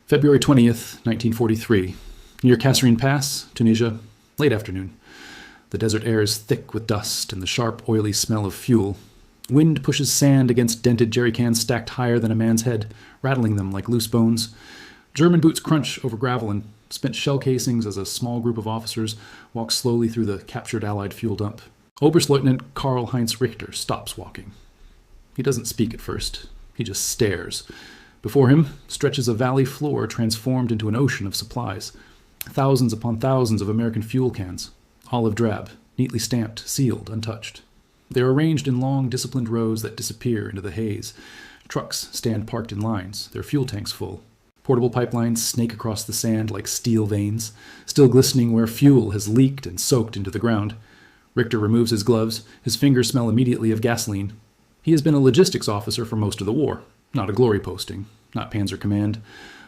February 20th, 1943. Near Kasserine Pass, Tunisia, late afternoon. The desert air is thick with dust and the sharp, oily smell of fuel. Wind pushes sand against dented jerry cans stacked higher than a man's head, rattling them like loose bones. German boots crunch over gravel and spent shell casings as a small group of officers walk slowly through the captured Allied fuel dump. Oberstleutnant Karl-Heinz Richter stops walking. He doesn't speak at first. He just stares. Before him stretches a valley floor transformed into an ocean of supplies. Thousands upon thousands of American fuel cans, olive drab, neatly stamped, sealed, untouched. They are arranged in long, disciplined rows that disappear into the haze. Trucks stand parked in lines, their fuel tanks full. Portable pipelines snake across the sand like steel veins, still glistening where fuel has leaked and soaked into the ground. Richter removes his gloves. His fingers smell immediately of gasoline. He has been a logistics officer for most of the war. Not a glory posting, not Panzer Command.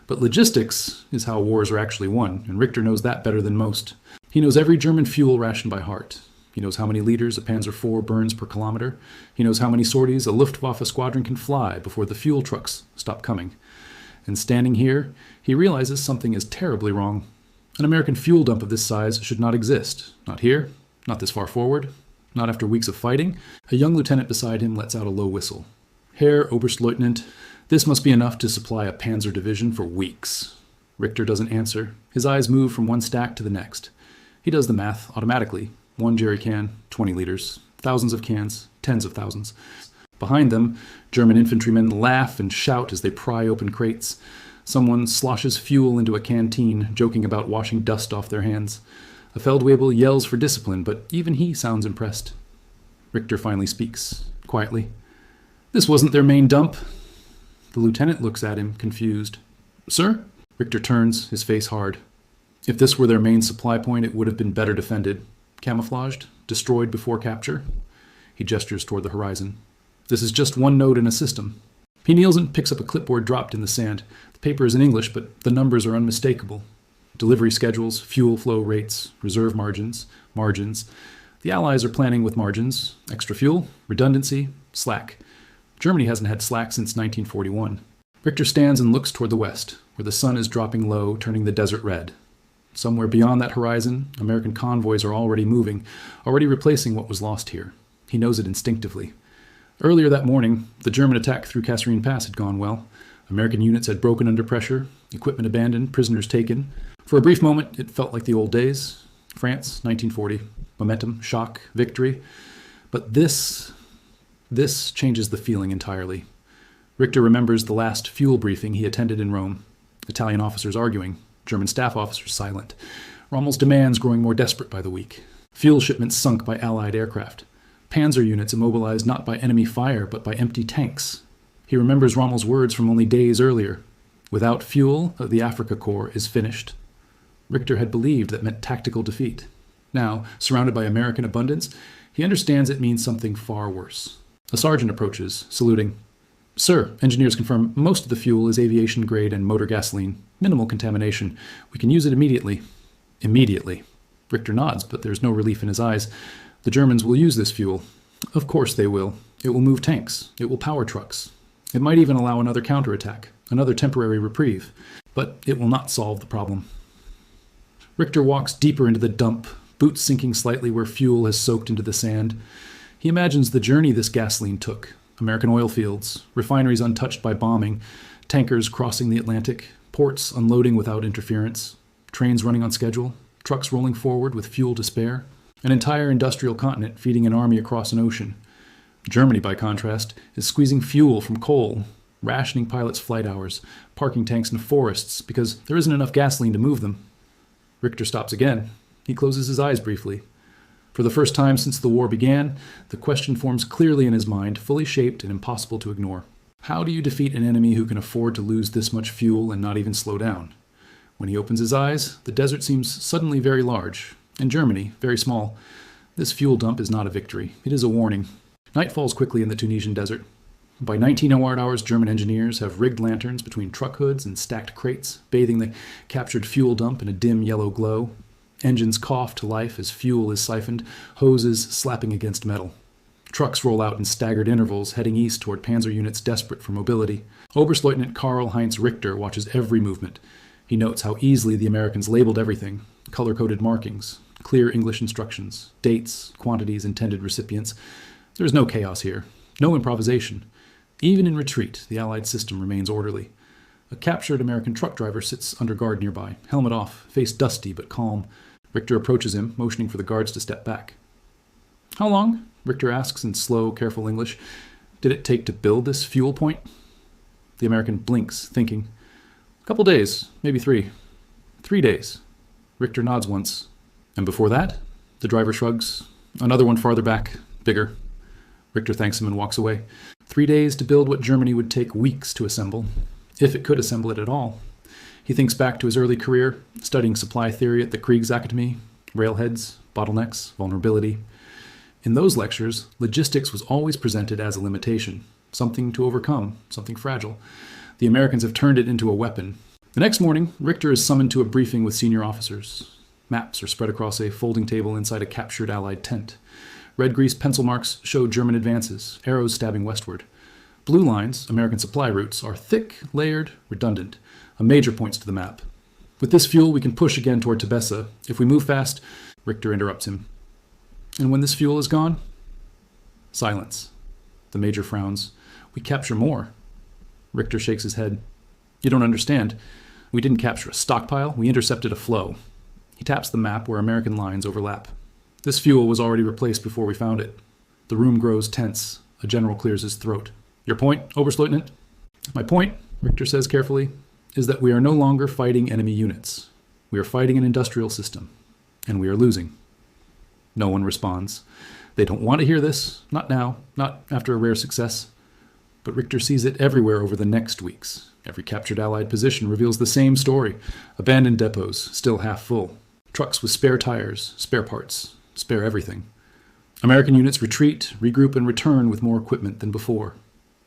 But logistics is how wars are actually won, and Richter knows that better than most. He knows every German fuel ration by heart. He knows how many liters a Panzer IV burns per kilometer. He knows how many sorties a Luftwaffe squadron can fly before the fuel trucks stop coming. And standing here, he realizes something is terribly wrong. An American fuel dump of this size should not exist. Not here, not this far forward, not after weeks of fighting. A young lieutenant beside him lets out a low whistle. Herr Oberstleutnant, this must be enough to supply a panzer division for weeks. Richter doesn't answer. His eyes move from one stack to the next. He does the math automatically. 1 jerry can, 20 liters, thousands of cans, tens of thousands. Behind them, German infantrymen laugh and shout as they pry open crates. Someone sloshes fuel into a canteen, joking about washing dust off their hands. A Feldwebel yells for discipline, but even he sounds impressed. Richter finally speaks, quietly. This wasn't their main dump. The lieutenant looks at him, confused. Sir? Richter turns, his face hard. If this were their main supply point, it would have been better defended. Camouflaged? Destroyed before capture? He gestures toward the horizon. This is just one node in a system. He kneels and picks up a clipboard dropped in the sand. The paper is in English, but the numbers are unmistakable. Delivery schedules, fuel flow rates, reserve margins. The Allies are planning with margins, extra fuel, redundancy, slack. Germany hasn't had slack since 1941. Richter stands and looks toward the west, where the sun is dropping low, turning the desert red. Somewhere beyond that horizon, American convoys are already moving, already replacing what was lost here. He knows it instinctively. Earlier that morning, the German attack through Kasserine Pass had gone well. American units had broken under pressure, equipment abandoned, prisoners taken. For a brief moment, it felt like the old days. France, 1940. Momentum, shock, victory. But this changes the feeling entirely. Richter remembers the last fuel briefing he attended in Rome. Italian officers arguing, German staff officers silent. Rommel's demands growing more desperate by the week. Fuel shipments sunk by Allied aircraft. Panzer units immobilized not by enemy fire, but by empty tanks. He remembers Rommel's words from only days earlier. Without fuel, the Africa Corps is finished. Richter had believed that meant tactical defeat. Now, surrounded by American abundance, he understands it means something far worse. A sergeant approaches, saluting. Sir, engineers confirm most of the fuel is aviation grade and motor gasoline. Minimal contamination. We can use it immediately. Immediately. Richter nods, but there's no relief in his eyes. The Germans will use this fuel. Of course they will. It will move tanks. It will power trucks. It might even allow another counterattack, another temporary reprieve. But it will not solve the problem. Richter walks deeper into the dump, boots sinking slightly where fuel has soaked into the sand. He imagines the journey this gasoline took. American oil fields, refineries untouched by bombing, tankers crossing the Atlantic, ports unloading without interference, trains running on schedule, trucks rolling forward with fuel to spare, an entire industrial continent feeding an army across an ocean. Germany, by contrast, is squeezing fuel from coal, rationing pilots' flight hours, parking tanks in forests because there isn't enough gasoline to move them. Richter stops again. He closes his eyes briefly. For the first time since the war began, the question forms clearly in his mind, fully shaped and impossible to ignore. How do you defeat an enemy who can afford to lose this much fuel and not even slow down? When he opens his eyes, the desert seems suddenly very large, and Germany very small. This fuel dump is not a victory. It is a warning. Night falls quickly in the Tunisian desert. By 19 hours, German engineers have rigged lanterns between truck hoods and stacked crates, bathing the captured fuel dump in a dim yellow glow. Engines cough to life as fuel is siphoned, hoses slapping against metal. Trucks roll out in staggered intervals, heading east toward panzer units desperate for mobility. Oberstleutnant Karl-Heinz Richter watches every movement. He notes how easily the Americans labeled everything, color-coded markings, clear English instructions, dates, quantities, intended recipients. There is no chaos here, no improvisation. Even in retreat, the Allied system remains orderly. A captured American truck driver sits under guard nearby, helmet off, face dusty but calm. Richter approaches him, motioning for the guards to step back. "How long," Richter asks in slow, careful English, "did it take to build this fuel point?" The American blinks, thinking. "A couple days, maybe 3. 3 days." Richter nods once. "And before that?" The driver shrugs. "Another one farther back, bigger." Richter thanks him and walks away. 3 days to build what Germany would take weeks to assemble, if it could assemble it at all. He thinks back to his early career, studying supply theory at the Kriegsakademie, railheads, bottlenecks, vulnerability. In those lectures, logistics was always presented as a limitation, something to overcome, something fragile. The Americans have turned it into a weapon. The next morning, Richter is summoned to a briefing with senior officers. Maps are spread across a folding table inside a captured Allied tent. Red grease pencil marks show German advances, arrows stabbing westward. Blue lines, American supply routes, are thick, layered, redundant. A major points to the map. "With this fuel, we can push again toward Tebessa. If we move fast..." Richter interrupts him. "And when this fuel is gone?" Silence. The major frowns. "We capture more." Richter shakes his head. "You don't understand. We didn't capture a stockpile, we intercepted a flow." He taps the map where American lines overlap. "This fuel was already replaced before we found it." The room grows tense. A general clears his throat. "Your point, Oberstleutnant?" "My point," Richter says carefully, "is that we are no longer fighting enemy units. We are fighting an industrial system, and we are losing." No one responds. They don't want to hear this, not now, not after a rare success. But Richter sees it everywhere over the next weeks. Every captured Allied position reveals the same story. Abandoned depots, still half full. Trucks with spare tires, spare parts, spare everything. American units retreat, regroup, and return with more equipment than before.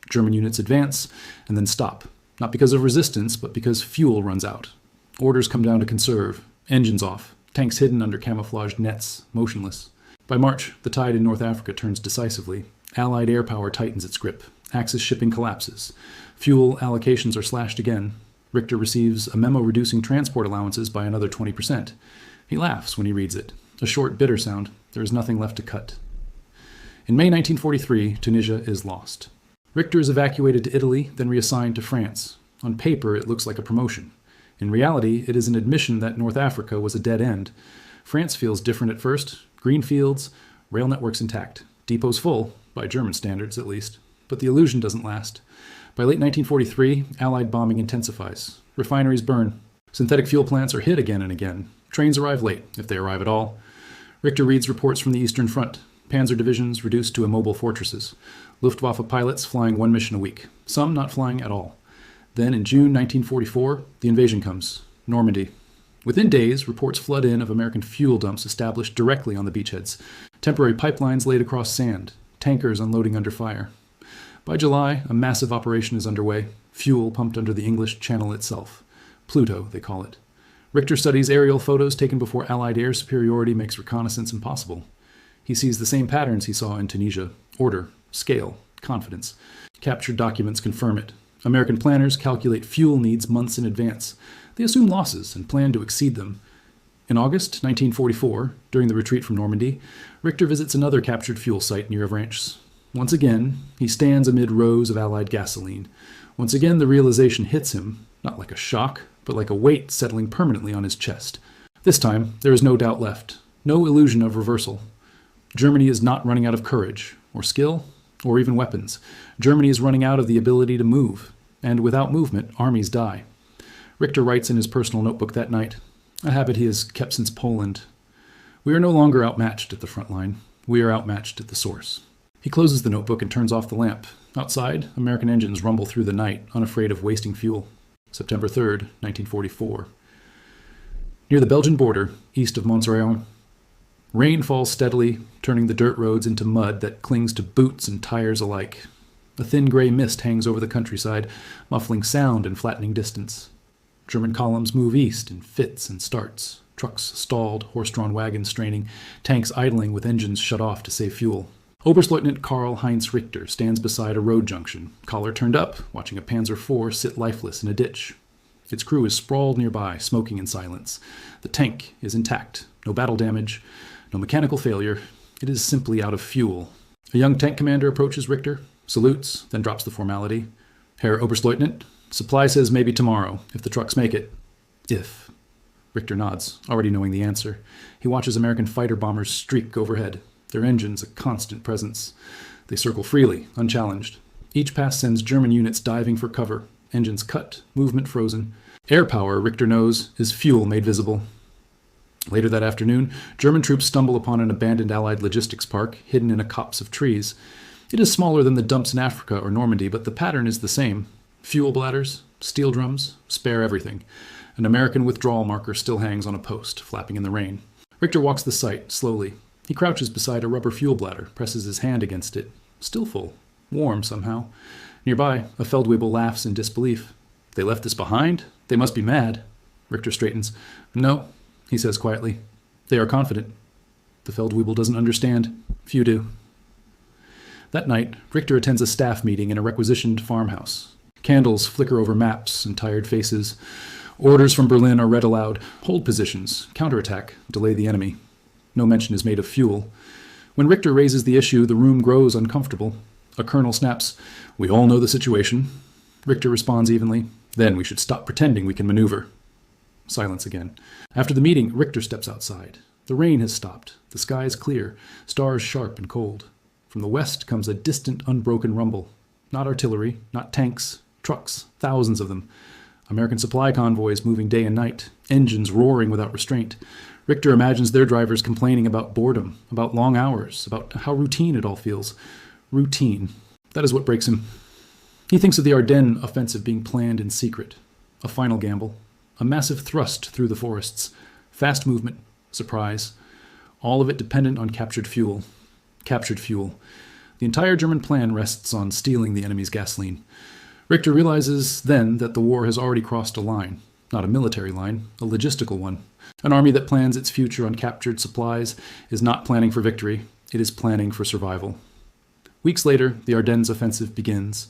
German units advance and then stop, not because of resistance, but because fuel runs out. Orders come down to conserve, engines off, tanks hidden under camouflaged nets, motionless. By March, the tide in North Africa turns decisively. Allied air power tightens its grip. Axis shipping collapses. Fuel allocations are slashed again. Richter receives a memo reducing transport allowances by another 20%. He laughs when he reads it. A short, bitter sound. There is nothing left to cut. In May 1943, Tunisia is lost. Richter is evacuated to Italy, then reassigned to France. On paper, it looks like a promotion. In reality, it is an admission that North Africa was a dead end. France feels different at first. Green fields, rail networks intact. Depots full, by German standards at least. But the illusion doesn't last. By late 1943, Allied bombing intensifies. Refineries burn. Synthetic fuel plants are hit again and again. Trains arrive late, if they arrive at all. Richter reads reports from the Eastern Front. Panzer divisions reduced to immobile fortresses. Luftwaffe pilots flying 1 mission a week. Some not flying at all. Then in June 1944, the invasion comes. Normandy. Within days, reports flood in of American fuel dumps established directly on the beachheads. Temporary pipelines laid across sand. Tankers unloading under fire. By July, a massive operation is underway. Fuel pumped under the English Channel itself. Pluto, they call it. Richter studies aerial photos taken before Allied air superiority makes reconnaissance impossible. He sees the same patterns he saw in Tunisia. Order, scale, confidence. Captured documents confirm it. American planners calculate fuel needs months in advance. They assume losses and plan to exceed them. In August 1944, during the retreat from Normandy, Richter visits another captured fuel site near Avranches. Once again, he stands amid rows of Allied gasoline. Once again, the realization hits him, not like a shock, but like a weight settling permanently on his chest. This time, there is no doubt left, no illusion of reversal. Germany is not running out of courage, or skill, or even weapons. Germany is running out of the ability to move, and without movement, armies die. Richter writes in his personal notebook that night, a habit he has kept since Poland. We are no longer outmatched at the front line. We are outmatched at the source. He closes the notebook and turns off the lamp. Outside, American engines rumble through the night, unafraid of wasting fuel. September 3rd, 1944. Near the Belgian border, east of Montserrat, rain falls steadily, turning the dirt roads into mud that clings to boots and tires alike. A thin gray mist hangs over the countryside, muffling sound and flattening distance. German columns move east in fits and starts. Trucks stalled, horse-drawn wagons straining, tanks idling with engines shut off to save fuel. Oberstleutnant Karl-Heinz Richter stands beside a road junction, collar turned up, watching a Panzer IV sit lifeless in a ditch. Its crew is sprawled nearby, smoking in silence. The tank is intact, no battle damage, no mechanical failure. It is simply out of fuel. A young tank commander approaches Richter, salutes, then drops the formality. Herr Oberstleutnant, supply says maybe tomorrow, if the trucks make it. If. Richter nods, already knowing the answer. He watches American fighter bombers streak overhead, their engines a constant presence. They circle freely, unchallenged. Each pass sends German units diving for cover, engines cut, movement frozen. Air power, Richter knows, is fuel made visible. Later that afternoon, German troops stumble upon an abandoned Allied logistics park hidden in a copse of trees. It is smaller than the dumps in Africa or Normandy, but the pattern is the same. Fuel bladders, steel drums, spare everything. An American withdrawal marker still hangs on a post, flapping in the rain. Richter walks the site, slowly. He crouches beside a rubber fuel bladder, presses his hand against it. Still full. Warm, somehow. Nearby, a Feldwebel laughs in disbelief. They left this behind? They must be mad. Richter straightens. No, he says quietly. They are confident. The Feldwebel doesn't understand. Few do. That night, Richter attends a staff meeting in a requisitioned farmhouse. Candles flicker over maps and tired faces. Orders from Berlin are read aloud. Hold positions, counterattack, delay the enemy. No mention is made of fuel. When Richter raises the issue, the room grows uncomfortable. A colonel snaps, "We all know the situation." Richter responds evenly, "Then we should stop pretending we can maneuver." Silence again. After the meeting, Richter steps outside. The rain has stopped. The sky is clear, stars sharp and cold. From the west comes a distant, unbroken rumble. Not artillery, not tanks, trucks, thousands of them. American supply convoys moving day and night, engines roaring without restraint. Richter imagines their drivers complaining about boredom, about long hours, about how routine it all feels. Routine. That is what breaks him. He thinks of the Ardennes offensive being planned in secret. A final gamble. A massive thrust through the forests. Fast movement. Surprise. All of it dependent on captured fuel. Captured fuel. The entire German plan rests on stealing the enemy's gasoline. Richter realizes then that the war has already crossed a line. Not a military line, a logistical one. An army that plans its future on captured supplies is not planning for victory. It is planning for survival. Weeks later, the Ardennes offensive begins.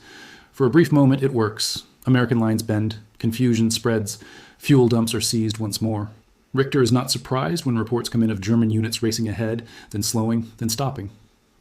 For a brief moment, it works. American lines bend. Confusion spreads. Fuel dumps are seized once more. Richter is not surprised when reports come in of German units racing ahead, then slowing, then stopping.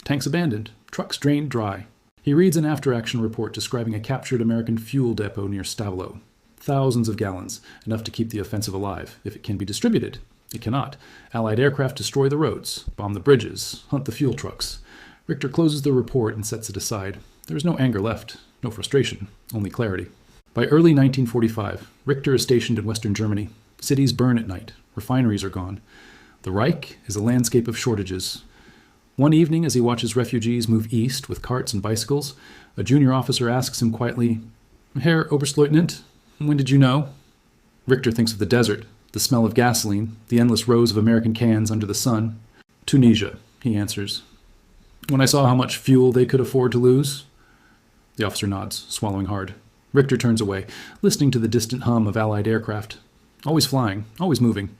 Tanks abandoned. Trucks drained dry. He reads an after-action report describing a captured American fuel depot near Stavelot. Thousands of gallons, enough to keep the offensive alive, if it can be distributed. It cannot. Allied aircraft destroy the roads, bomb the bridges, hunt the fuel trucks. Richter closes the report and sets it aside. There is no anger left, no frustration, only clarity. By early 1945, Richter is stationed in Western Germany. Cities burn at night. Refineries are gone. The Reich is a landscape of shortages. One evening, as he watches refugees move east with carts and bicycles, a junior officer asks him quietly, "Herr Oberstleutnant, when did you know?" Richter thinks of the desert, the smell of gasoline, the endless rows of American cans under the sun. "Tunisia," he answers. "When I saw how much fuel they could afford to lose." The officer nods, swallowing hard. Richter turns away, listening to the distant hum of Allied aircraft. Always flying, always moving.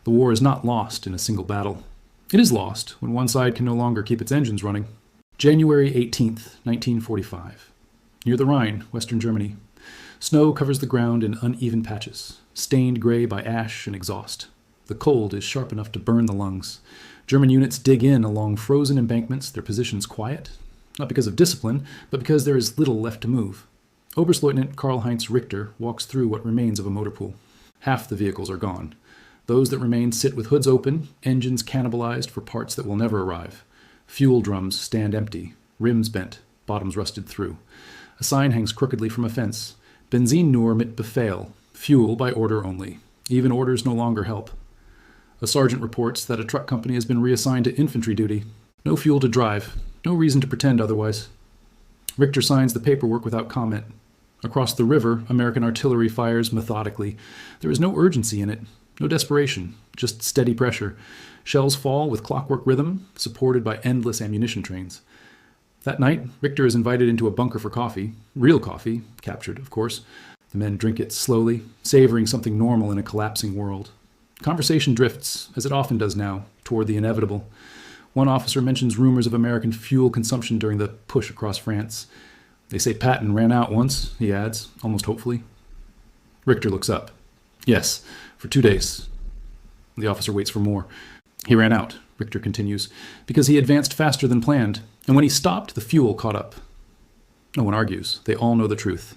The war is not lost in a single battle. It is lost when one side can no longer keep its engines running. January 18th, 1945. Near the Rhine, Western Germany. Snow covers the ground in uneven patches, stained gray by ash and exhaust. The cold is sharp enough to burn the lungs. German units dig in along frozen embankments, their positions quiet, not because of discipline, but because there is little left to move. Oberstleutnant Karl-Heinz Richter walks through what remains of a motor pool. Half the vehicles are gone. Those that remain sit with hoods open, engines cannibalized for parts that will never arrive. Fuel drums stand empty, rims bent, bottoms rusted through. A sign hangs crookedly from a fence. Benzin nur mit Befehl, fuel by order only. Even orders no longer help. A sergeant reports that a truck company has been reassigned to infantry duty. No fuel to drive, no reason to pretend otherwise. Richter signs the paperwork without comment. Across the river, American artillery fires methodically. There is no urgency in it, no desperation, just steady pressure. Shells fall with clockwork rhythm, supported by endless ammunition trains. That night, Richter is invited into a bunker for coffee. Real coffee, captured, of course. The men drink it slowly, savoring something normal in a collapsing world. Conversation drifts, as it often does now, toward the inevitable. One officer mentions rumors of American fuel consumption during the push across France. They say Patton ran out once, he adds, almost hopefully. Richter looks up. Yes, for 2 days. The officer waits for more. He ran out, Richter continues, because he advanced faster than planned, and when he stopped, the fuel caught up. No one argues. They all know the truth.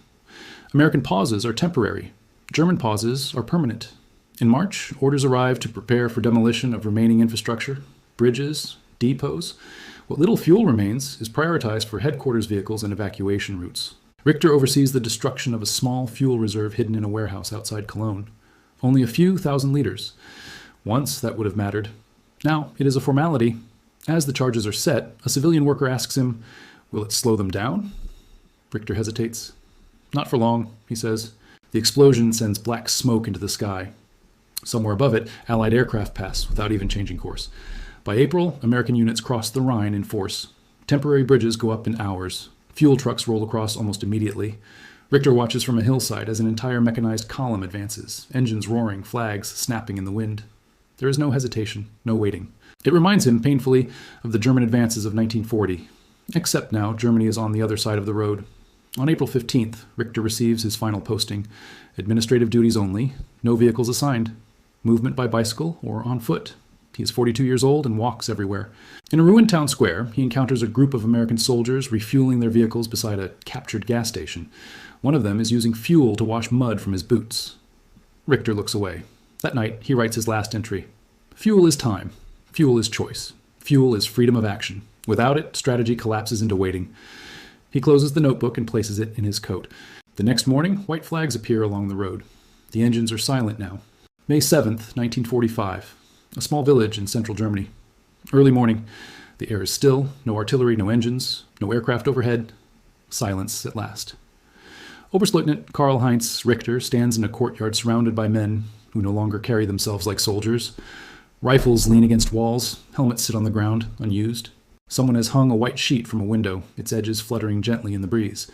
American pauses are temporary. German pauses are permanent. In March, orders arrived to prepare for demolition of remaining infrastructure, bridges, depots. What little fuel remains is prioritized for headquarters vehicles and evacuation routes. Richter oversees the destruction of a small fuel reserve hidden in a warehouse outside Cologne. Only a few thousand liters. Once that would have mattered. Now it is a formality. As the charges are set, a civilian worker asks him, "Will it slow them down?" Richter hesitates. "Not for long," he says. The explosion sends black smoke into the sky. Somewhere above it, Allied aircraft pass without even changing course. By April, American units cross the Rhine in force. Temporary bridges go up in hours. Fuel trucks roll across almost immediately. Richter watches from a hillside as an entire mechanized column advances, engines roaring, flags snapping in the wind. There is no hesitation, no waiting. It reminds him, painfully, of the German advances of 1940. Except now, Germany is on the other side of the road. On April 15th, Richter receives his final posting. Administrative duties only, no vehicles assigned. Movement by bicycle or on foot. He is 42 years old and walks everywhere. In a ruined town square, he encounters a group of American soldiers refueling their vehicles beside a captured gas station. One of them is using fuel to wash mud from his boots. Richter looks away. That night, he writes his last entry. Fuel is time. Fuel is choice. Fuel is freedom of action. Without it, strategy collapses into waiting. He closes the notebook and places it in his coat. The next morning, white flags appear along the road. The engines are silent now. May 7th, 1945. A small village in central Germany. Early morning. The air is still. No artillery, no engines, no aircraft overhead. Silence at last. Oberstleutnant Karl-Heinz Richter stands in a courtyard surrounded by men who no longer carry themselves like soldiers. Rifles lean against walls. Helmets sit on the ground, unused. Someone has hung a white sheet from a window, its edges fluttering gently in the breeze.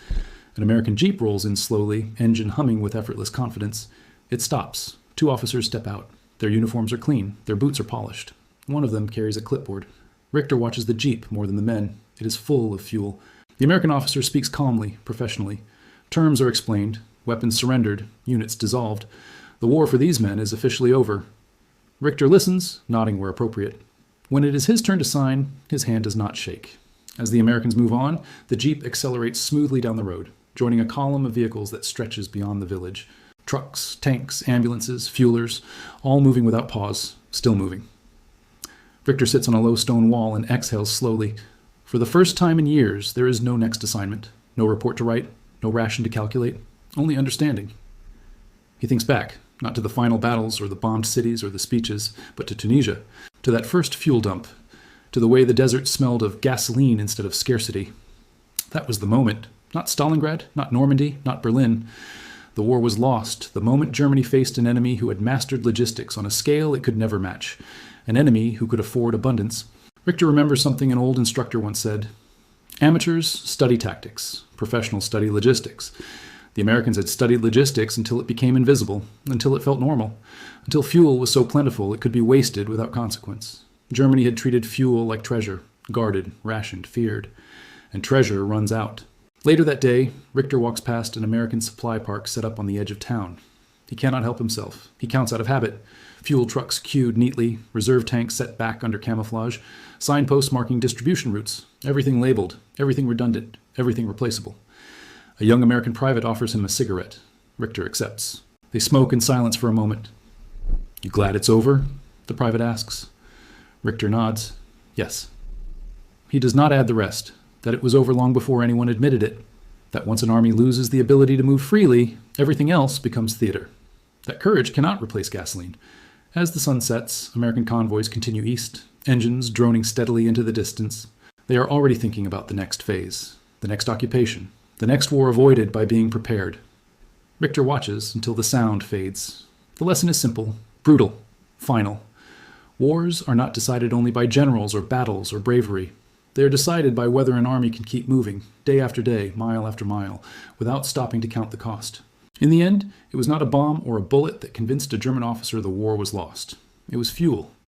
An American jeep rolls in slowly, engine humming with effortless confidence. It stops. 2 officers step out. Their uniforms are clean. Their boots are polished. One of them carries a clipboard. Richter watches the jeep more than the men. It is full of fuel. The American officer speaks calmly, professionally. Terms are explained. Weapons surrendered. Units dissolved. The war for these men is officially over. Richter listens, nodding where appropriate. When it is his turn to sign, his hand does not shake. As the Americans move on, the jeep accelerates smoothly down the road, joining a column of vehicles that stretches beyond the village. Trucks, tanks, ambulances, fuelers, all moving without pause, still moving. Richter sits on a low stone wall and exhales slowly. For the first time in years, there is no next assignment, no report to write, no ration to calculate, only understanding. He thinks back, not to the final battles or the bombed cities or the speeches, but to Tunisia, to that first fuel dump, to the way the desert smelled of gasoline instead of scarcity. That was the moment. Not Stalingrad, not Normandy, not Berlin. The war was lost the moment Germany faced an enemy who had mastered logistics on a scale it could never match, an enemy who could afford abundance. Richter remembers something an old instructor once said. Amateurs study tactics, professionals study logistics. The Americans had studied logistics until it became invisible, until it felt normal, until fuel was so plentiful it could be wasted without consequence. Germany had treated fuel like treasure, guarded, rationed, feared, and treasure runs out. Later that day, Richter walks past an American supply park set up on the edge of town. He cannot help himself. He counts out of habit. Fuel trucks queued neatly, reserve tanks set back under camouflage, signposts marking distribution routes, everything labeled, everything redundant, everything replaceable. A young American private offers him a cigarette. Richter accepts. They smoke in silence for a moment. "You glad it's over?" the private asks. Richter nods. Yes. He does not add the rest, that it was over long before anyone admitted it, that once an army loses the ability to move freely, everything else becomes theater, that courage cannot replace gasoline. As the sun sets, American convoys continue east, engines droning steadily into the distance. They are already thinking about the next phase, the next occupation, the next war avoided by being prepared. Richter watches until the sound fades. The lesson is simple, brutal, final. Wars are not decided only by generals or battles or bravery. They are decided by whether an army can keep moving, day after day, mile after mile, without stopping to count the cost. In the end, it was not a bomb or a bullet that convinced a German officer the war was lost. It was fuel,